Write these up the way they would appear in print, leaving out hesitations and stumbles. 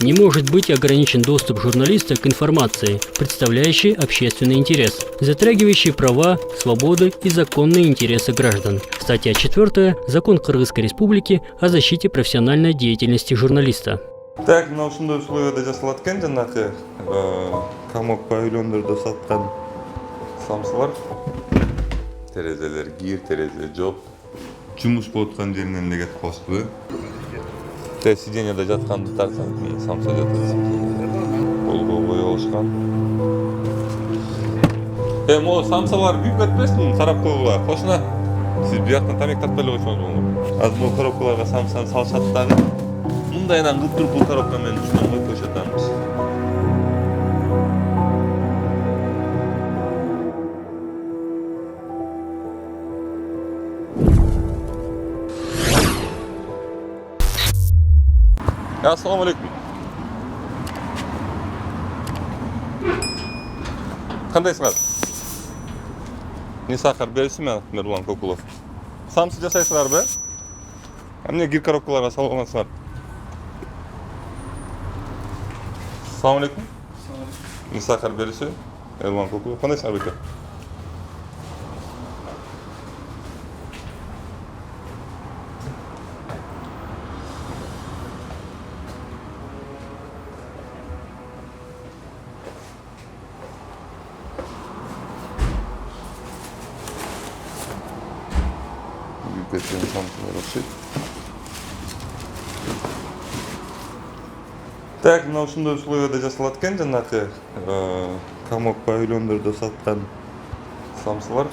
Не может быть ограничен доступ журналиста к информации, представляющей общественный интерес, затрагивающей права, свободы и законные интересы граждан. Статья 4. Закон Кыргызской Республики о защите профессиональной деятельности журналиста. Так, мына ушундай условияда жасалат экен жанакы камокко үйлөндөрдө саткан самсылар. Терезелер кир, терезе жок. Жумуш болуп аткан жеринен эле кетип калышпы. Сиденьеде жатканды тартсаң, самса жатат. Колго коюп алышкан. Могу самсалар күйүп кетпесин, карап койгула. Кошуна сиз бияктан тамек тартпай эле койсоңуз болот. Азыр бул коробкаларга самсаны салышат дагы. Мындайынан кылып туруп бул коробка менен үстүнөн коюп коюшат атабыз. Assalamu alaikum. Кандайсыңар? Несахар бересизби, Мирлан Кокулов? Самсы жасайсыңарбы? Эмне кир коробкаларга салып алгансыңар? Assalamu alaikum. Несахар бересизби? Мирлан Кокулов. Кандайсыңар беке? Так, мына ушундай условияда жасалат экен жанакы камок павильондордо саткан самсылар.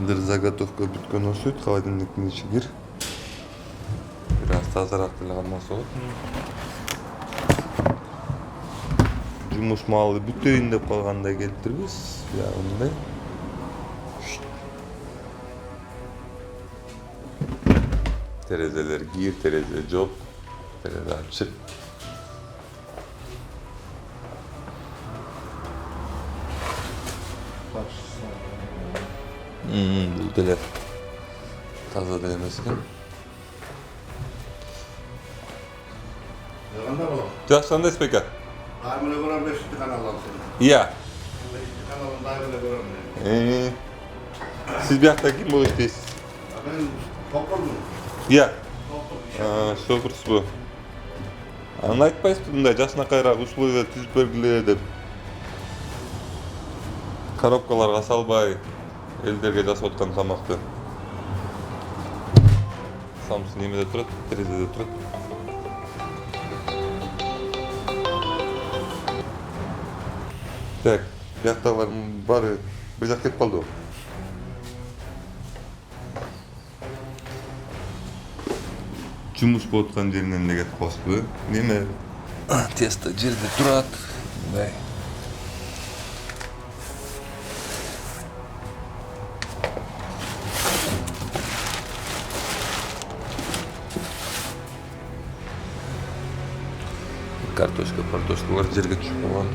Бир заготовка бүткөн окшойт, холодильниктин ичи кир. Бир аз тазараак деле кармаса болот. Жумуш маалы бүтөйүн деп калгандай келтирбиз. Мындай. Terezler gir, tereze жок, терезе ачык. Бул деле таза деле эмес экен. Жакшы, кандайсыз беке? Дайым эле көрөм, 5-ти каналдан сени. Iya. 5-ти каналдан дайым эле көрөм. Siz biyakta kim bu işteyiz? Мен топурмун. Iya. Шофырсыз bu. Аны айтпайсызбы мындай жакшынакайраак условия түзүп бергиле деп. Коробкаларга салбай элдерге жасап аткан тамакты. Самсы немеде турат, терезеде турат. Так, бияктагылардын баары бир жак кетип калды. Жумуш болуп аткан жеринен эле кетип калышпы. Неме тесто жерде турат. Мындай. Картошкалар жерге түшүп калган.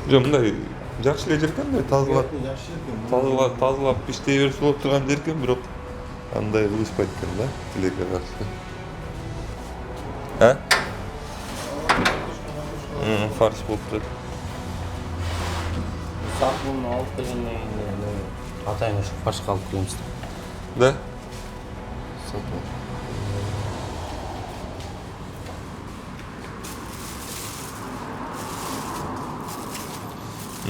Жок, мындай жакшы эле жер экен, тазалап иштей берсе болуп турган жер экен, бирок андай кылышпайт экен да, тилекке каршы. Фарш болуп турат. Сапун алып дегенде атайын фаршка алып келебиз. Да?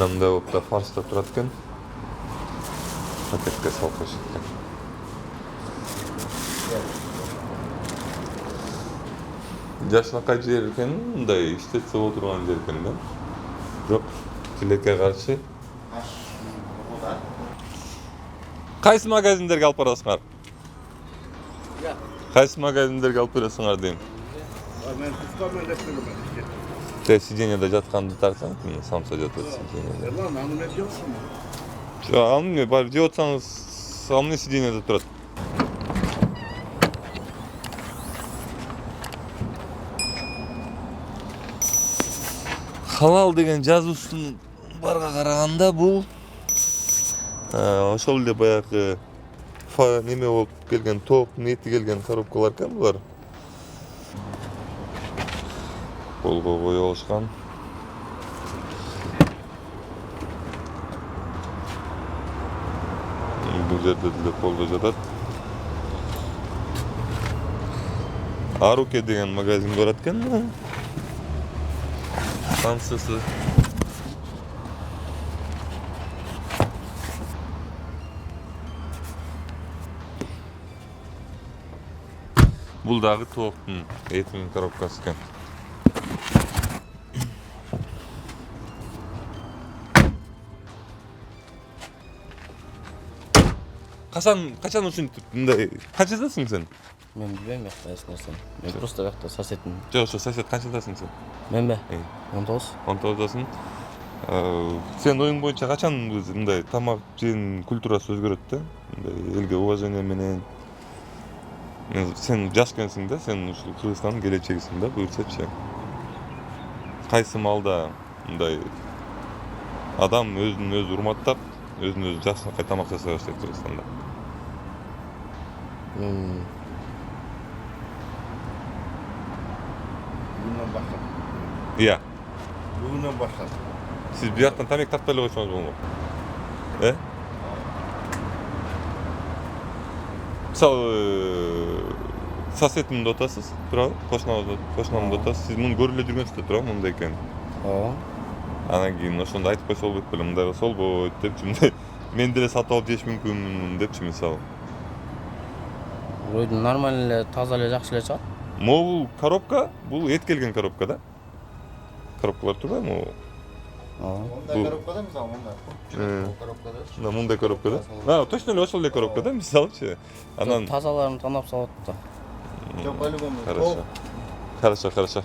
Мындай болуп да фаршта турат экен. Пакетке салып коюшат экен. Жакшынакай жер экен, мындай иштетсе боло турган жер экен да. Бирок тилекке каршы. Кайсы магазиндерге алып барасыңар? Кайсы магазиндерге алып бересиңар дейм? Мен тусканмен деп келем. Сиденьеде жатканды тартсаң, самса жатат сиденьеде. Ерлан, аны мен жоксун. Жок, аны бар жеп атсаңыз, аны сиденьеде турат. Халал деген жазуусун барга караганда бул ошол эле баягы неме болуп келген тооктун эти келген коробкалар экен булар. Колго коюп алышкан. Бул жерде деле колдо жатат. Аруке деген магазин барат экен. Самсысы. Бул дагы тооктун этинин коробкасы экен. Качан ушинтип мындай канчадасың сен? Мен билбейм эч нерсени. Мен просто бакта соседтин. Жок, ошо сосед канчадасың сен? Мен бе? 19. 19дасың. Сен оюң боюнча качан мындай тамак жеүүнүн культурасы өзгөрөт да? Мындай элге уважение менен. Сен жаш экенсиң да, сен ушул Кыргызстандын келечегисиң да, буюрсачы. Кайсы маалда мындай адам өзүн өзү урматтап, өзүн өзү жакшынакай тамак жасай баштайт Кыргызстанда? Bugünden başladı. Iya. Bugünden başladı. Siz bir жактан тамек тартпай эле койсоңуз болмок. Мисалы, соседимди отасыз, туурабы? Кошунамды отасыз. Сиз муну көрүп эле жүргөнсүз да, туурабы, мындай экенин. Ооба. Анан кийин ошондо айтып койсо болбойт беле, мындай кылса болбойт депчи, мындай мен деле сатып алып жеш мүмкүнмүн депчи мисалы. Вроде нормально эле, таза эле, жакшы эле чыгат. Бул коробка, бул эт келген коробка да. Коробкалар турбайбы? Ооба. Ondan коробка да мисалы, онда. Коробка да. Мындай коробка да. Точно эле ошол эле коробка да, мисалычы. Анан тазаларын тандап салат да. Жоқ, по-любому. Хорошо.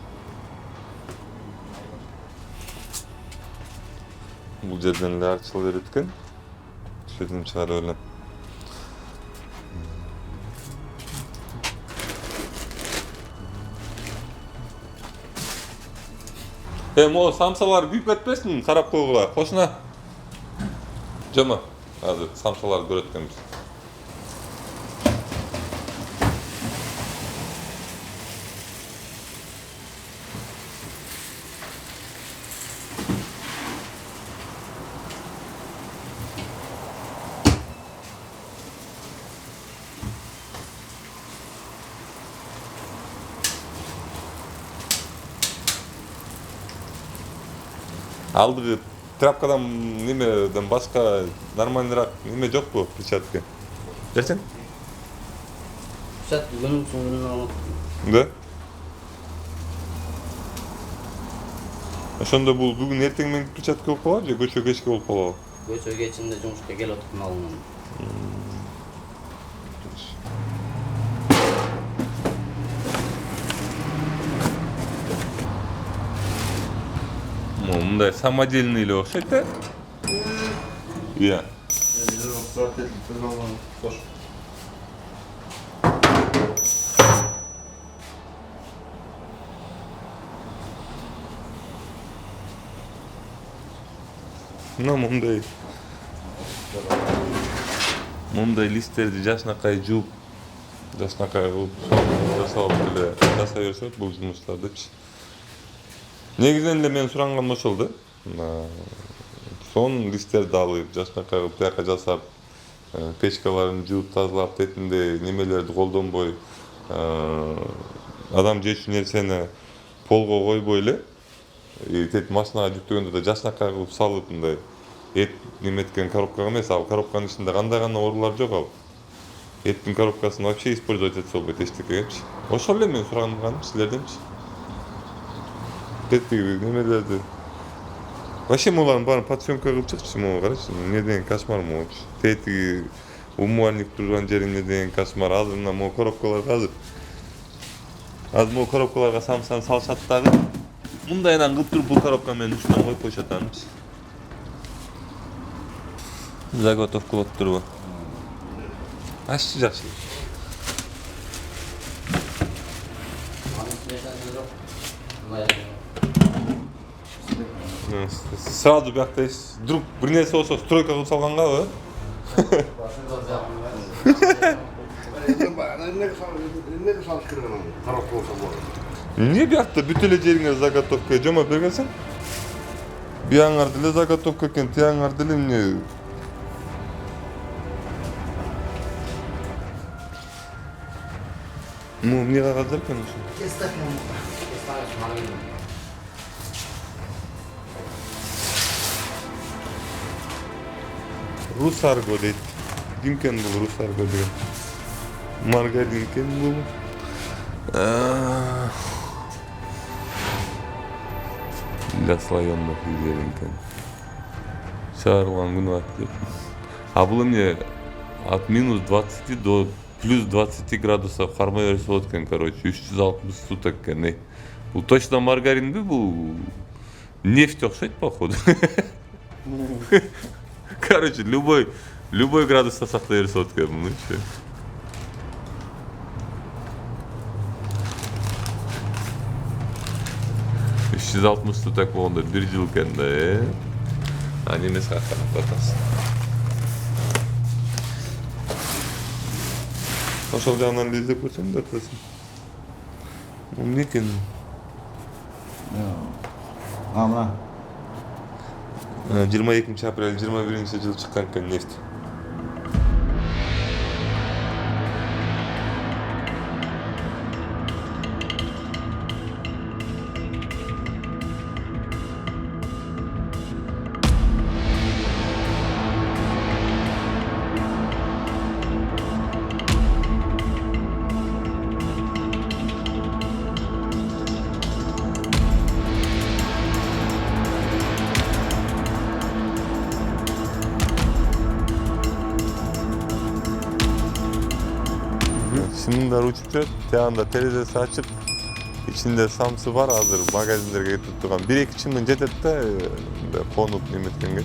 Бул жерден эле арчыла берет экен. Ушеден чыгарып элем. Могу самсалар күйүп кетпесин, карап койгула. Кошуна. Жома. Азыр самсаларды көрөт экенбиз. Алдыгы тряпкадан немеден башка нормальныйраак неме жокпу печатка? Берсең? Печатка күнүн алат. Да? Ошондо бул бүгүн эртең менен печатка болуп калабы же көчө кечке болуп калабы? Көчө кечинде жумушка келип отуп алынган. Мындай самодельный эле окшойт да? Иә. Мындай листтерди жакшынакай жууп, жакшынакай кылып жасап эле жасай берсе бул жумуштардычы. Негизинен эле мен суранганым ошол да. Сон листтерди алып, жакшынакай кылып тияка жасап, печкаларын жууп тазалап, тетинде немелерди колдонбой, адам жечү нерсени полго койбой эле, тет машинага жүктөгөндө да жакшынакай кылып салып, мындай эт неметкен коробкага эмес, ал коробканын ичинде кандай гана оорулар жок ал. Эттин коробкасын вообще использовать этсе болбойт эчтекегечи. Ошол эле мен сураганым силерденчи. Теттиги немелерди. Вообще мулардын баарын подсъемка кылып чыкчы, могу карачы, эмне деген кошмар могучу. Теттиги умывальник турган жери эмне деген кошмар. Азыр мына могу коробкаларга азыр могу коробкаларга самсаны салышат дагы. Мындайынан кылып туруп бул коробка менен үстүнөн коюп коюшат анычы. Заготовкалап турбу. Ашчы жакшы. Сразу бияктайсыз. Вдруг бир нерсе болсо стройка кылып салгангабы? Эмнеге салыш керек анан? Коробка болсо болот. Эмне биякта бүт эле жериңе заготовка жомоп бергенсиң? Бияңар деле заготовка экен, тияңар деле эмне? Ну, эмне кагаздар экен ошо? Русарго дейт. Кимкен бул Русарго деген? Маргарин экен бул. Для слоённых изделий экен. Чыгарылган күнү аты. А бул эмне от минус 20 до плюс 20 градусов кармай берсе болот экен, короче, 360 суток экен. Бул точно маргаринби, бул нефть окшойт походу. Короче, любой градуста сактай берсе болот экен муну. 360 суток болгондо 1 жыл экен да, А немесе карап атасың. Ошол жагынан издеп көрсөң да атасың. Эмне экен? Мына 22 апрель 21-жыл чыккан экен нефть. Сымдар учуп жүрөт, тиягында терезеси ачык, ичинде самсы бар, азыр магазиндерге кетип турган. 1-2 чымын жетет да, конуп неметкенге.